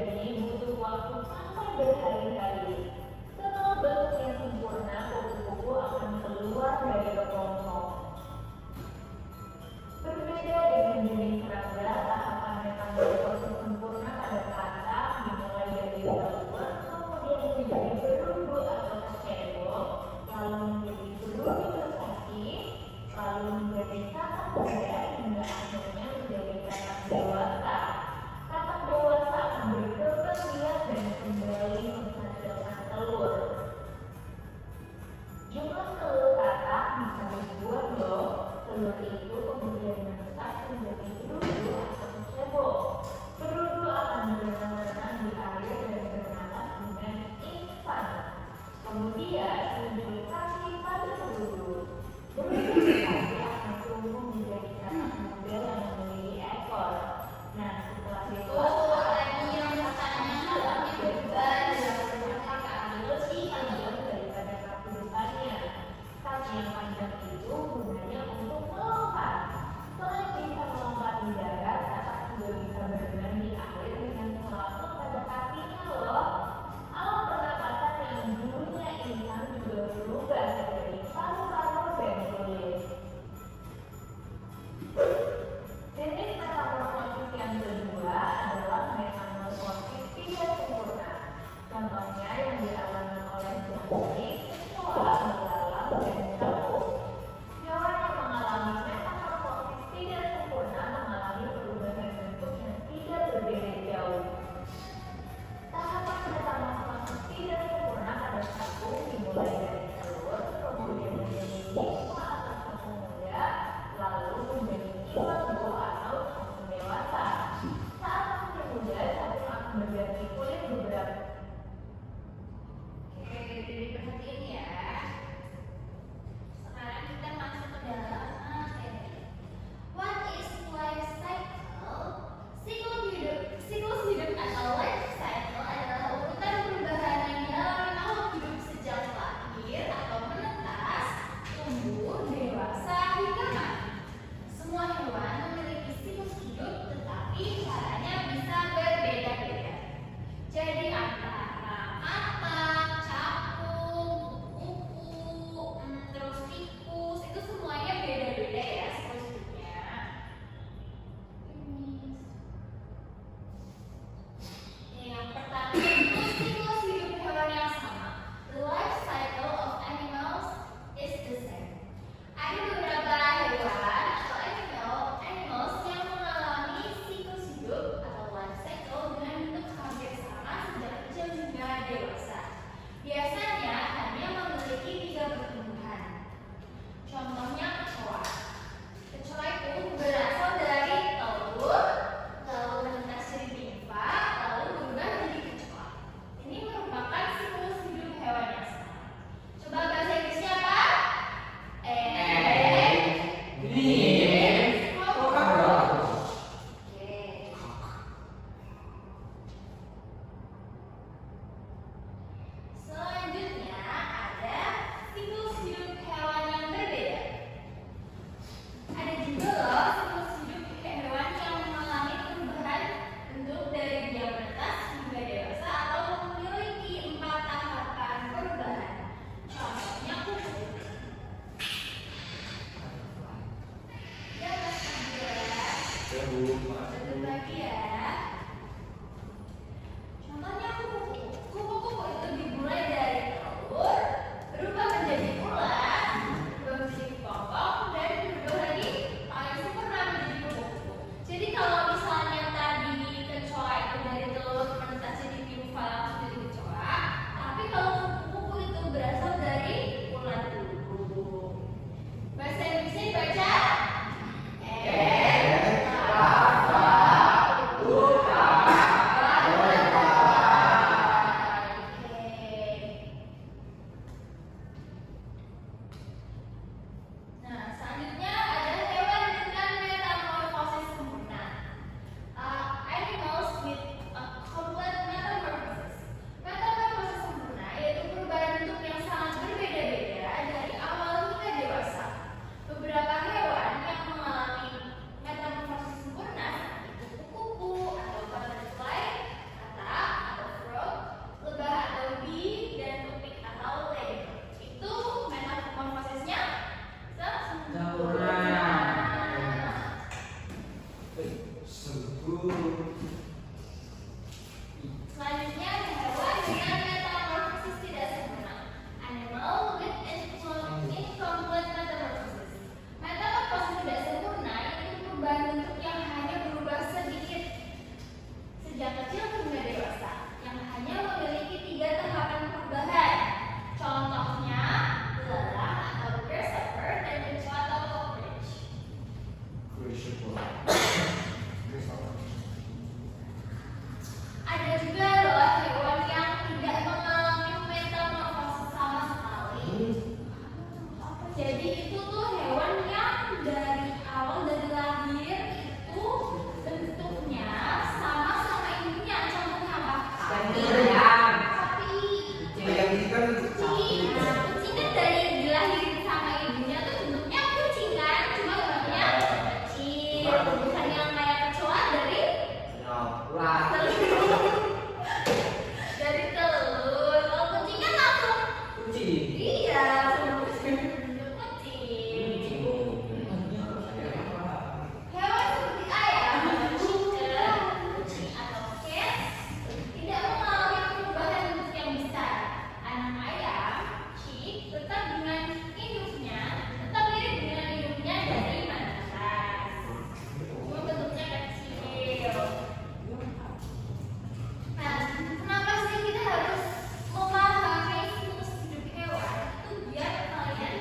Jadi butuh waktu sampai berhari-hari. Setelah bentuk yang sempurna, kupu-kupu akan keluar dari kelompok. Berbeda dengan jenis serangga, tahapan metamorfosis sempurna pada katak dimulai dari daun, kemudian menjadi berumbu atau cebol, lalu menjadi berumbu bersasi, lalu menjadi katak muda hingga akhirnya menjadi katak dewasa. Katak dewasa akan berkembang biak dan kembali menghasilkan Selanjutnya ada hewan dengan metamorfosis tidak sempurna. Animal with incomplete metamorphosis. Metamorfosis tidak sempurna itu perubahan bentuk yang hanya berubah sedikit sejak kecil hingga dewasa, yang hanya memiliki 3 tahapan perubahan. Contohnya belalang atau grasshopper dan kecoa atau cockroach. Ada juga loh hewan yang tidak mengalami metamorfosis sama sekali. Jadi itu tuh hewan yang dari awal dari lahir itu bentuknya sama ibunya. Contohnya apa? Sapi. Kucing. Nah, kucing kan dari dilahirin sama ibunya tuh bentuknya kucing kan, cuma bentuknya kecil. Bukan yang kayak kecoa dari telur. Kalau kucing kan langsung iya, langsung kucing. Hewan seperti ayam, chicken, kucing atau cats tidak mengalami perubahan bentuk yang besar. Anak ayam, chick, tetap mirip dengan induknya dari mantas. Cuma bentuknya kecil. Nah, kenapa sih kita harus memahami siklus hidup hewan? Itu biar kalian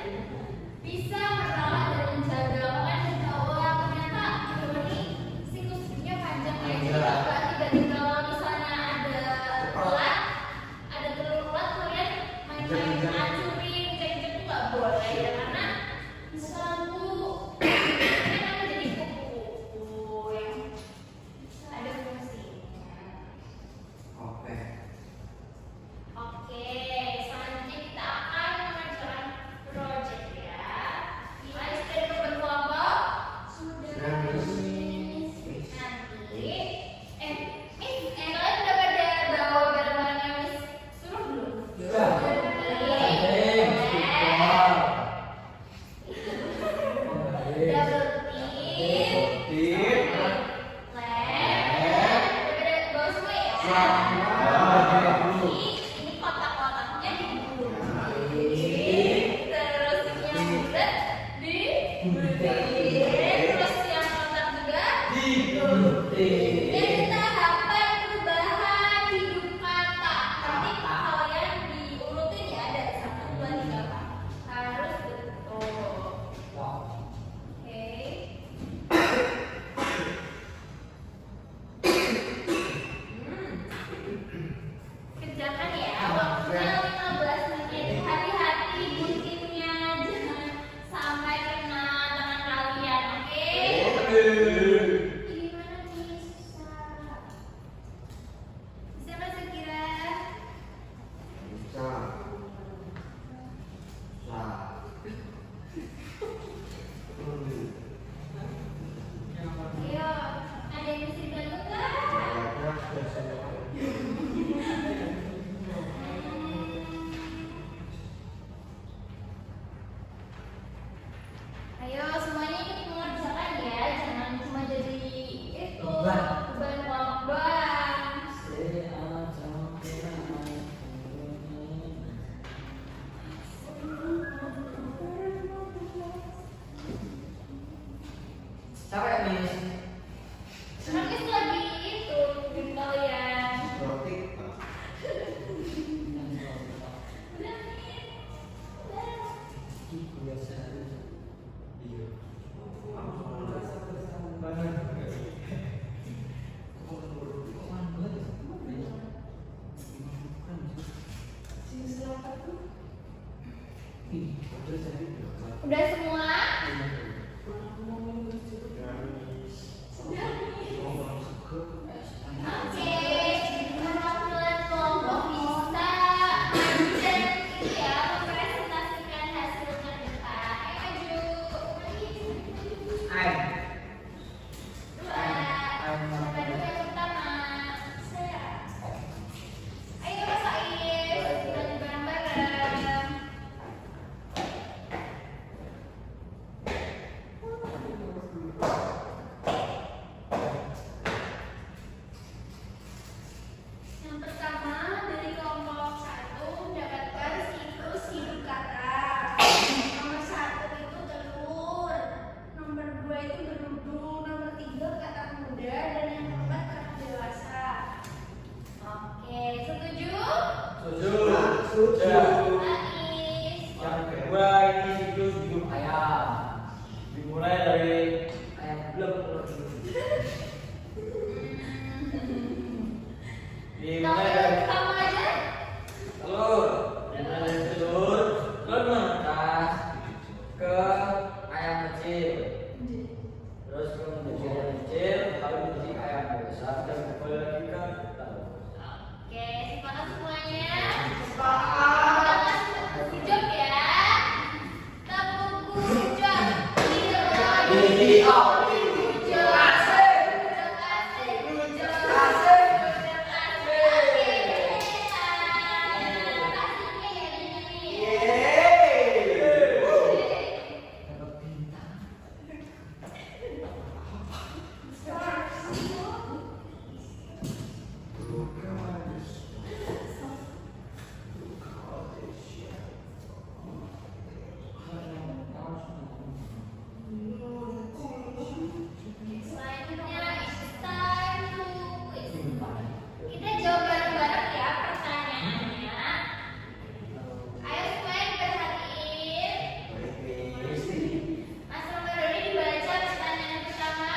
bisa merawat dan menjaga. Kalian tahu ternyata hewan ini siklus hidupnya panjang ya. Jadi nggak tiba-tiba kalau misalnya ada telur ulat kalian main-main hancurin, cek-cek itu nggak boleh ya, karena selalu akan jadi kupu-kupu yang ada fungsinya. Oke, selanjutnya kita akan mengerjakan project ya. Gimana sudah berkelompok? Sudah. Nanti, kalian udah pada bawa barang-barang yang Miss suruh belum? Double tip, bawa semua ya. Ini kotak-kotaknya digulung, terus yang bulat dibuletin, terus yang kotak juga dibuletin. Jadi tahapan perubahan hidup kata. Nanti kalian diurutin ya, dari 1, 2, 3, 4. Harus betul. Oke. Kerjakan ya, waktunya 15 menit. Hati-hati guntingnya, jangan sampai kena tangan kalian, oke? Gimana nih, susah? Bisa masuk kira? Ayo, ada yang bisa dibantu nggak? Ayo semuanya ikut mengerjakan ya, jangan cuma jadi itu beban kelompok doang. Nanti lagi itu bikin kalian. Udah nih. Udah semua? Oke, perwakilan kelompok bisa maju dan ini ya, mempresentasikan hasil terdepan. Ayo maju. Dua. Siapa dulu yang pertama? Saya. Ayo Pak Is, maju bareng-bareng. Dimulai dari Kamu aja. telur. Dimulai dari telur. Telur menetas ke ayam kecil. Terus ke menjadi ayam kecil, lalu menjadi ayam besar dan kembali lagi ke telur. Oke, semangat semuanya. Sepakat. Hijab ya. Tepuk hijab. Ini Selanjutnya it's time to quiz. Kita jawab bareng-bareng ya pertanyaannya. Ayo semuanya diperhatiin. Mas Romero ini dibaca pertanyaan pertama.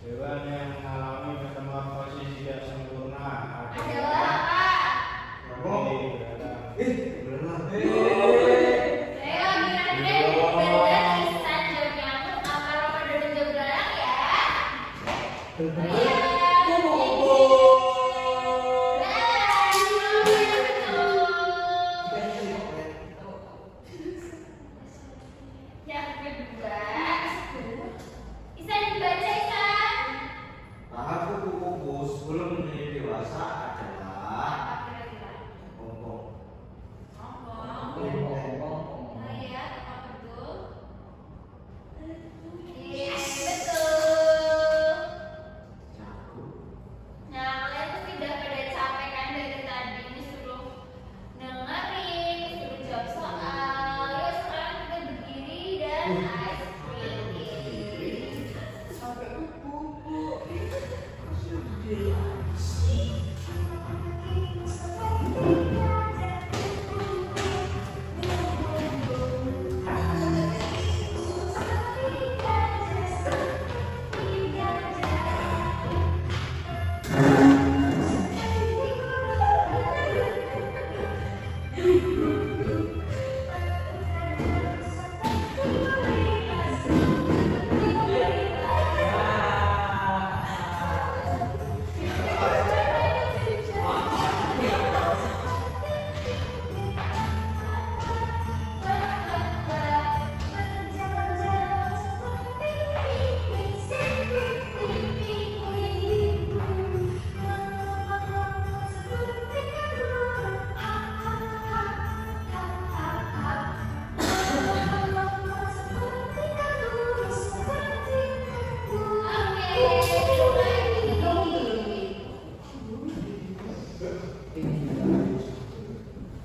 Hewan yang mengalami metamorfosis tidak sempurna Adalah apa? Ini adalah Saya kira-kira benar Ihsan jawab nyamuk apa Ramadan jawab belalang ya? Yang kedua, Ihsan dibaca Ihsan. Tahap kupu-kupu sebelum menjadi dewasa adalah Apa kira-kira? kelompok Ngomong. Oh iya, apa betul? Iya, betul. jago. Nah, kalian tuh tidak pada capek kan dari tadi disuruh dengerin, disuruh jawab soal. Yuk sekarang kita berdiri dan ice cream. Sampai kupu-kupu.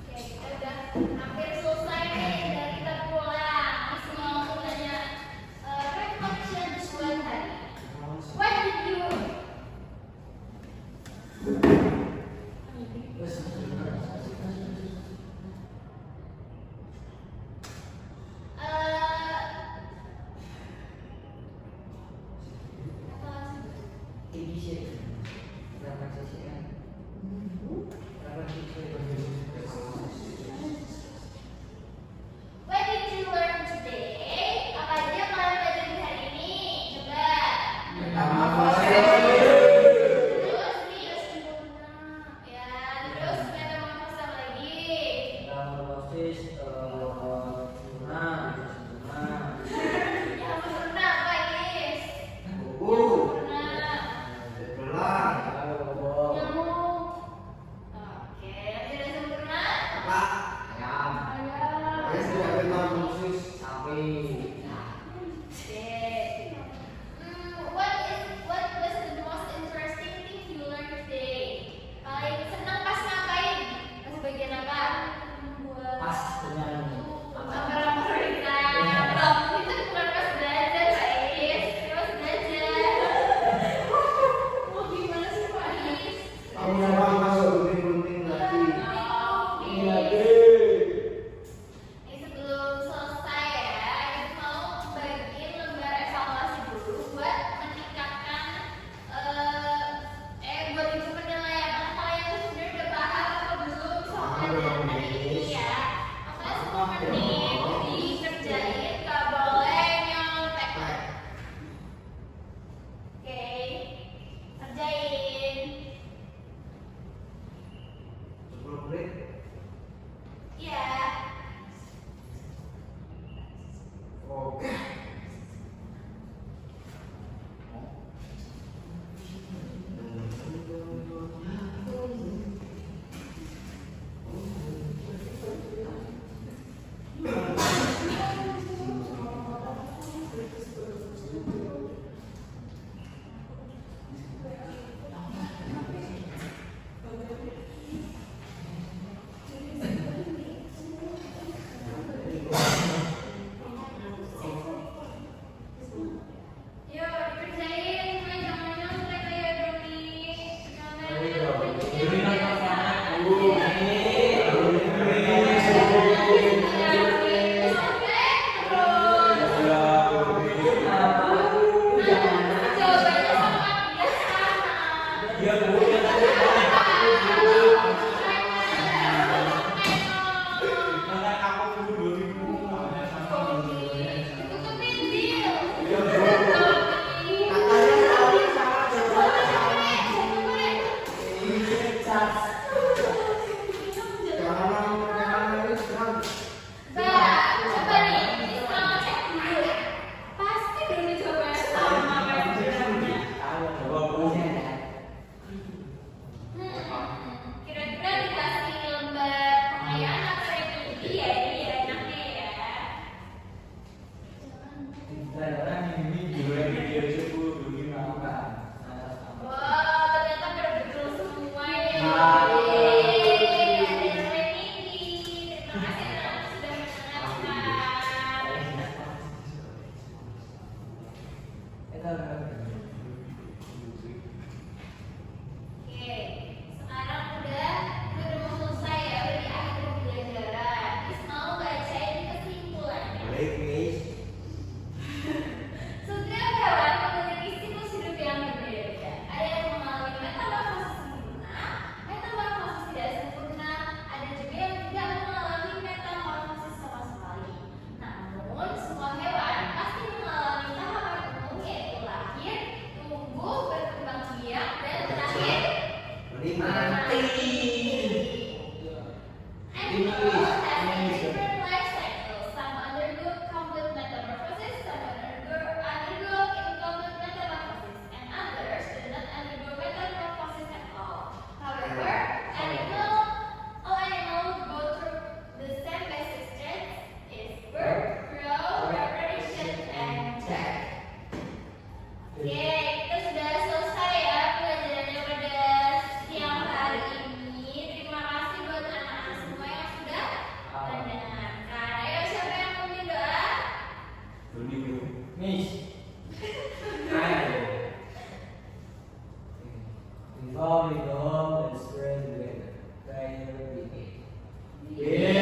Oke, kita udah hampir selesai nih dan kita pulang. Masih mau tanya reflection buat hari. What did you What did you learn today? Apa aja yang kalian pelajari hari ini? Coba. Terus nih, ya, terus metamorfosa lagi. metamorfosis tuna. Yang sempurna apa, guys? Kupu. Sempurna. Belang. Lalu robot. Nyamuk. Oke, yang tidak sempurna Karena aku dulu 2000 namanya sama dulunya sama. Katanya tahu sama jawabannya sama. Jangan nangis kan. Kira-kira dikasih lembar pengayaan atau remedi ya ini ya enaknya ya. Orang ini juga video cukup dulu makan. Wah, ternyata betul semua ya. Nah. Yeay, ada remedi. Terima kasih teman-teman sudah mendengarkan. Oke, sekarang udah mau selesai ya, udah di akhir pembelajaran. Terus mau bacain kesimpulannya. Baik, Miss. Setiap hewan memiliki siklus hidup yang berbeda. Ada yang mengalami metamorfosis sempurna, metamorfosis tidak sempurna, ada juga yang tidak mengalami metamorfosis sama sekali. Namun, semua hewan pasti mengalami tahapan umum yaitu lahir, tumbuh, berkembang biak, dan terakhir Menikmati. animals have different life cycles. Some undergo complete metamorphosis, some undergo incomplete metamorphosis, and others do not undergo metamorphosis at all. However, all animals go through the same basic stages: is birth, growth, reproduction, and death. Oke, kita sudah selesai ya pelajarannya pada siang hari ini. Terima kasih buat anak-anak semua yang sudah mendengarkan. Ayo, siapa yang mau bikin doa? Miss. Ayo. Before we go home, let's pray together. Prayer begin.